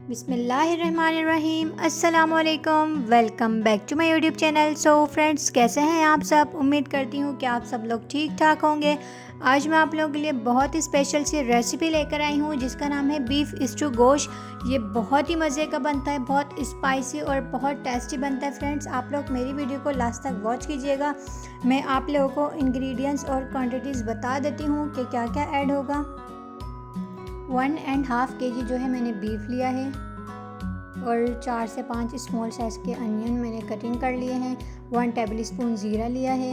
बिस्मिल्लाहिर्रहमानिर्रहीम। अस्सलामुअलैकुम, welcome back to my YouTube channel. So friends, कैसे हैं आप सब? उम्मीद करती हूँ कि आप सब लोग ठीक ठाक होंगे। आज मैं आप लोगों के लिए बहुत ही स्पेशल सी रेसिपी लेकर आई हूँ जिसका नाम है बीफ स्टू गोश्त। ये बहुत ही मज़े का बनता है, बहुत स्पाइसी और बहुत टेस्टी बनता है। फ्रेंड्स, आप लोग मेरी वीडियो को लास्ट तक वॉच कीजिएगा। मैं आप लोगों को इंग्रेडिएंट्स और क्वान्टिटीज़ बता देती हूँ कि क्या क्या ऐड होगा। 1.5 kg जो है मैंने बीफ लिया है और 4 से 5 स्मॉल साइज़ के अनियन मैंने कटिंग कर लिए हैं। 1 टेबल स्पून ज़ीरा लिया है,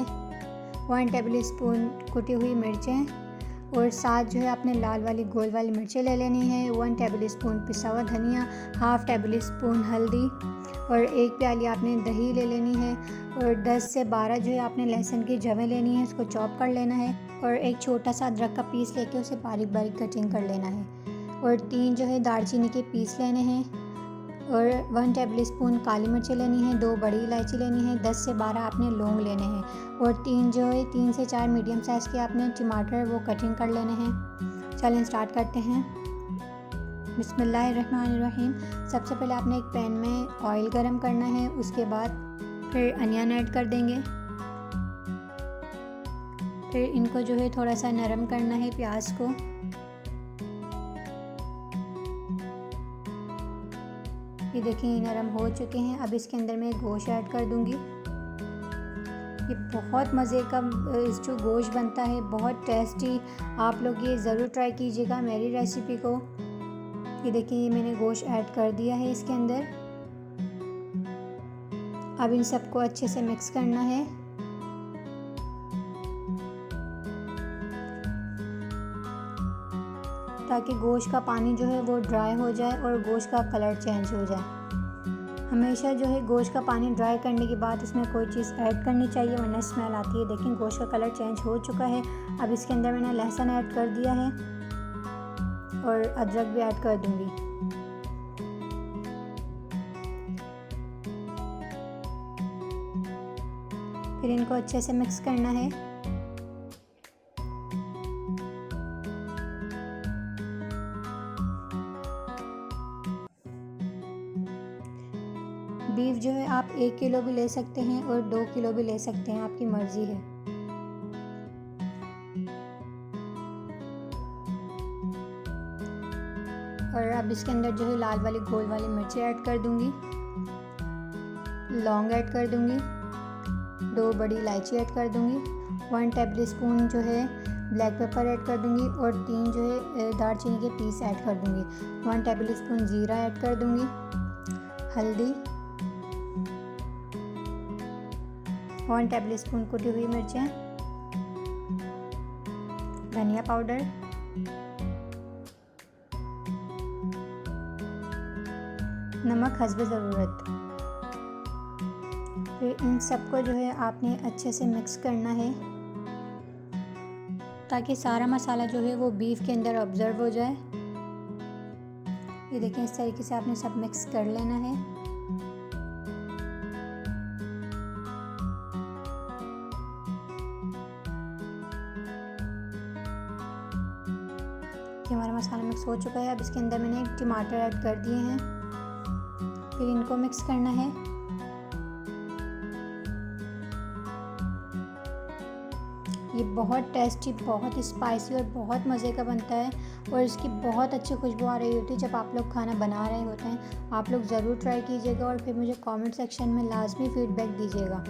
1 टेबल स्पून कुटी हुई मिर्चें और साथ जो है आपने लाल वाली गोल वाली मिर्चें ले लेनी है। 1 टेबल स्पून पिसा हुआ धनिया, हाफ़ टेबल स्पून हल्दी और 1 प्याली आपने दही ले लेनी है और 10 से 12 जो है आपने लहसुन की जवें लेनी है, उसको चॉप कर लेना है और एक छोटा सा अदरक का पीस लेके उसे बारीक बारीक कटिंग कर लेना है और 3 जो है दालचीनी के पीस लेने हैं और 1 टेबल स्पून काली मिर्चें लेनी है, 2 बड़ी इलायची लेनी है, 10 से 12 आपने लौंग लेने हैं और 3 से 4 मीडियम साइज़ के आपने टमाटर वो कटिंग कर लेने हैं। चलें स्टार्ट करते हैं। बिस्मिल्लाहिर्रहमानिर्रहीम। सबसे पहले आपने एक पैन में ऑयल गरम करना है, उसके बाद फिर अनियन ऐड कर देंगे। फिर इनको जो है थोड़ा सा नरम करना है प्याज को। ये देखिए नरम हो चुके हैं। अब इसके अंदर मैं गोश्त ऐड कर दूंगी। ये बहुत मज़े का स्टू गोश्त बनता है, बहुत टेस्टी। आप लोग ये ज़रूर ट्राई कीजिएगा मेरी रेसिपी को। ये देखिए मैंने गोश्त ऐड कर दिया है इसके अंदर। अब इन सबको अच्छे से मिक्स करना है। ताकि गोश्त का पानी जो है वो ड्राई हो जाए और गोश्त का कलर चेंज हो जाए। हमेशा जो है गोश्त का पानी ड्राई करने के बाद इसमें कोई चीज़ ऐड करनी चाहिए वरना स्मेल आती है। देखिए गोश्त का कलर चेंज हो चुका है। अब इसके अंदर मैंने लहसुन ऐड कर दिया है और अदरक भी ऐड कर दूंगी। फिर इनको अच्छे से मिक्स करना है। बीफ जो है आप 1 किलो भी ले सकते हैं और 2 किलो भी ले सकते हैं, आपकी मर्ज़ी है। और अब इसके अंदर जो है लाल वाली गोल वाली मिर्ची ऐड कर दूंगी, लौंग ऐड कर दूंगी, 2 बड़ी इलायची ऐड कर दूंगी, 1 टेबल स्पून जो है ब्लैक पेपर ऐड कर दूंगी और 3 जो है दालचीनी के पीस ऐड कर दूंगी। 1 टेबल स्पून ज़ीरा ऐड कर दूंगी, हल्दी, 1 टेबल स्पून कुटी हुई मिर्चें, धनिया पाउडर, नमक हस्ब ज़रूरत। फिर इन सबको जो है आपने अच्छे से मिक्स करना है ताकि सारा मसाला जो है वो बीफ के अंदर ऑब्जर्व हो जाए। ये देखिए इस तरीके से आपने सब मिक्स कर लेना है। कि हमारा मसाला मिक्स हो चुका है। अब इसके अंदर मैंने टमाटर ऐड कर दिए हैं। फिर इनको मिक्स करना है। ये बहुत टेस्टी, बहुत स्पाइसी और बहुत मज़े का बनता है और इसकी बहुत अच्छी खुशबू आ रही होती है जब आप लोग खाना बना रहे होते हैं। आप लोग ज़रूर ट्राई कीजिएगा और फिर मुझे कमेंट सेक्शन में लाजमी फीडबैक दीजिएगा।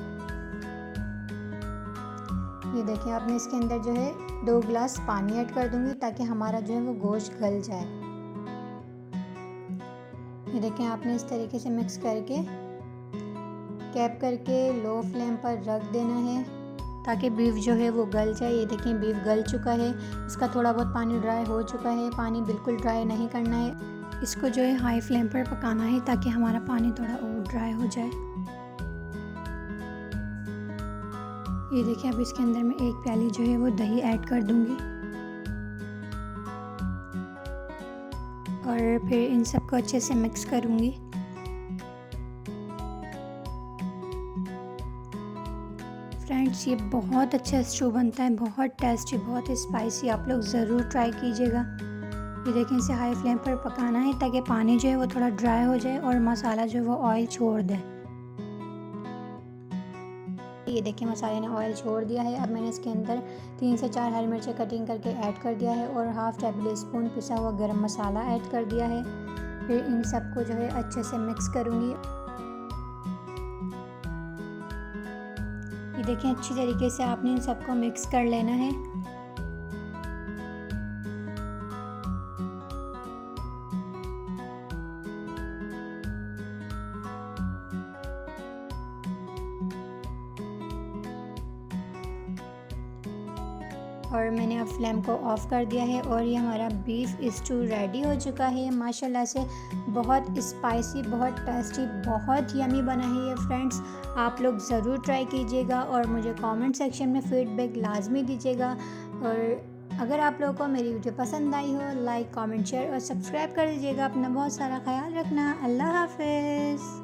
ये देखिए आपने इसके अंदर जो है 2 गिलास पानी ऐड कर दूंगी ताकि हमारा जो है वो गोश्त गल जाए। ये देखें आपने इस तरीके से मिक्स करके कैप करके लो फ्लेम पर रख देना है ताकि बीफ जो है वो गल जाए। ये देखें बीफ गल चुका है, इसका थोड़ा बहुत पानी ड्राई हो चुका है। पानी बिल्कुल ड्राई नहीं करना है, इसको जो है हाई फ्लेम पर पकाना है ताकि हमारा पानी थोड़ा और ड्राई हो जाए। ये देखिए अब इसके अंदर मैं 1 प्याली जो है वो दही ऐड कर दूंगी और फिर इन सबको अच्छे से मिक्स करूंगी। फ्रेंड्स, ये बहुत अच्छा स्टू बनता है, बहुत टेस्टी, बहुत स्पाइसी। आप लोग ज़रूर ट्राई कीजिएगा। ये देखें, इसे हाई फ्लेम पर पकाना है ताकि पानी जो है वो थोड़ा ड्राई हो जाए और मसाला जो है वो ऑयल छोड़ दे। ये देखिए, मसाले ने ऑयल छोड़ दिया है। अब मैंने इसके अंदर 3 से 4 हरी मिर्चें कटिंग करके ऐड कर दिया है और हाफ़ टेबल स्पून पिसा हुआ गरम मसाला ऐड कर दिया है। फिर इन सबको जो है अच्छे से मिक्स करूँगी। ये देखें, अच्छी तरीके से आपने इन सबको मिक्स कर लेना है। और मैंने अब फ्लेम को ऑफ़ कर दिया है और ये हमारा बीफ स्टू रेडी हो चुका है। माशाल्लाह से बहुत स्पाइसी, बहुत टेस्टी, बहुत यमी बना है ये फ्रेंड्स। आप लोग ज़रूर ट्राई कीजिएगा और मुझे कमेंट सेक्शन में फ़ीडबैक लाजमी दीजिएगा। और अगर आप लोगों को मेरी वीडियो पसंद आई हो, लाइक, कमेंट, शेयर और सब्सक्राइब कर दीजिएगा। अपना बहुत सारा ख्याल रखना। अल्लाह हाफ़िज़।